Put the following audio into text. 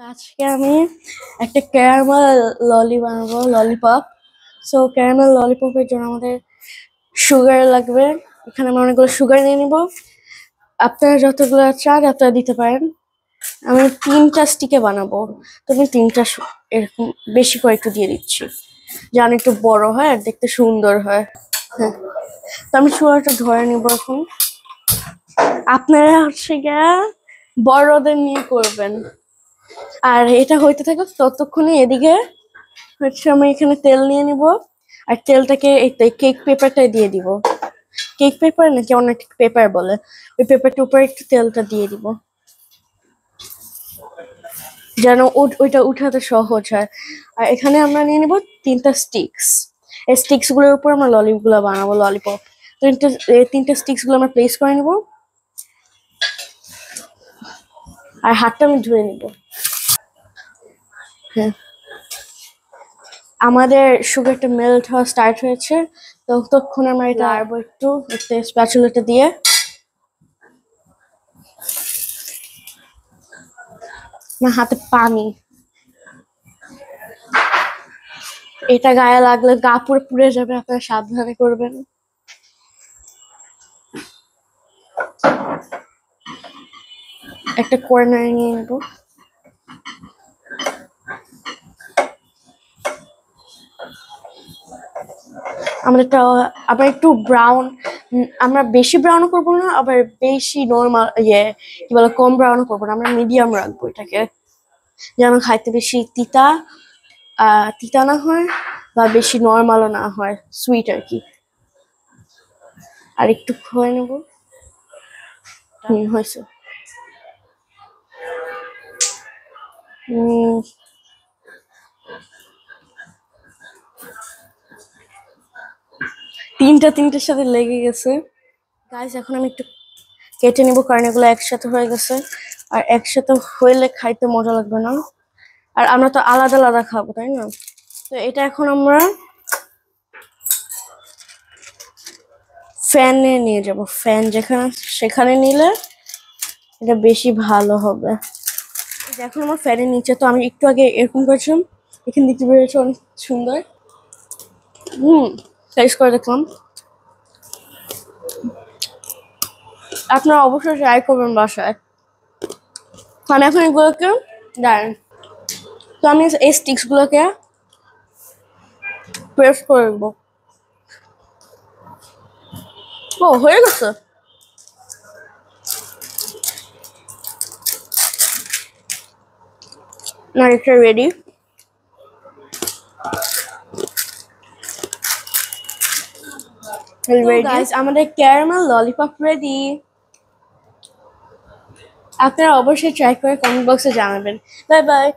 আজকে আমি একটা ক্যারামেল বানাবো, ললিপপ। সো ক্যারামেল ললিপপের জন্য আমাদের সুগার লাগবে। এখানে আমি অনেকগুলো সুগার নিয়ে নিব। আপনারা যতগুলো চান আপনারা দিতে পারেন। আমি 3টা স্টিকে বানাবো, তো আমি 3টা এরকম বেশি করে একটু দিয়ে দিচ্ছি, যেন একটু বড় হয় আর দেখতে সুন্দর হয়। হ্যাঁ, তো আমি সুগারটা ধরে নিব এখন। আপনারা হচ্ছে গিয়ে বড়দের নিয়ে করবেন। আর এটা হইতে থাকে ততক্ষণে এদিকে হচ্ছে আমি এখানে তেল নিয়ে নিব, আর তেলটাকে এই কেক পেপারটায় দিয়ে দিব। কেক পেপার নাকি অনেক পেপার বলে, ওই পেপারটার উপরে একটু তেলটা দিয়ে দিব যেন ওইটা উঠাতে সহজ হয়। আর এখানে আমরা নিয়ে নিব 3টা স্টিক্স। এই স্টিক্স গুলোর উপর আমরা ললিপগুলো বানাবো, ললিপপ। এই 3টা স্টিক্স গুলো আমরা প্লেস করে নিব, আর হাতটা আমি ধুয়ে নিব। হ্যাঁ, আমাদের সুগারটা মেল্ট হওয়া স্টার্ট হয়েছে, ততক্ষণ আমরা এটা আরবো একটু স্প্যাচুলাটা দিয়ে। আমার হাতে পানি, এটা গায়ে লাগলে গা পুরো পুড়ে যাবে, আপনারা সাবধানে করবেন। একটা কর্নার নিয়ে নেব। আমাদেরটা আবার একটু ব্রাউন, আমরা বেশি ব্রাউন করবো না, আবার বেশি নর্মাল কি বলে কম ব্রাউন করবো না, আমরা মিডিয়াম রাখবো এটাকে, যেন খাইতে বেশি তিতা না হয় বা বেশি নর্মালও না হয়, সুইট আর কি। আর একটু খোয়া নেব। হয়েছে। তিনটার সাথে লেগে গেছে। গাইস, এখন আমি একটু কেটে নিব, কারণ এগুলো একসাথে হয়ে গেছে, আর একসাথে হইলে খাইতে মজা লাগবে না। আর আমরা তো আলাদা আলাদা খাবো, তাই না? তো এটা এখন আমরা ফ্যানে নিয়ে যাব। ফ্যান যেখানে সেখানে নিলে এটা বেশি ভালো হবে। এখন আমার ফ্যানের নিচে, তো আমি একটু আগে এরকম করেছিলাম, এখানে দেখতে বেরোচ্ছে অনেক সুন্দর। টেস্ট করে দেখলাম। আপনারা অবশ্যই ট্রাই করবেন বাসায়। আমি এখন এগুলোকে দাঁড়ান, তো আমি এই স্টিক্স গুলোকে প্রেস করে দেবো। ও, হয়ে গেছে। না, এটা রেডি। আমাদের ক্যারামেল ললিপপ রেডি। আপনারা অবশ্যই ট্রাই করে কমেন্ট বক্সে জানাবেন। Bye bye.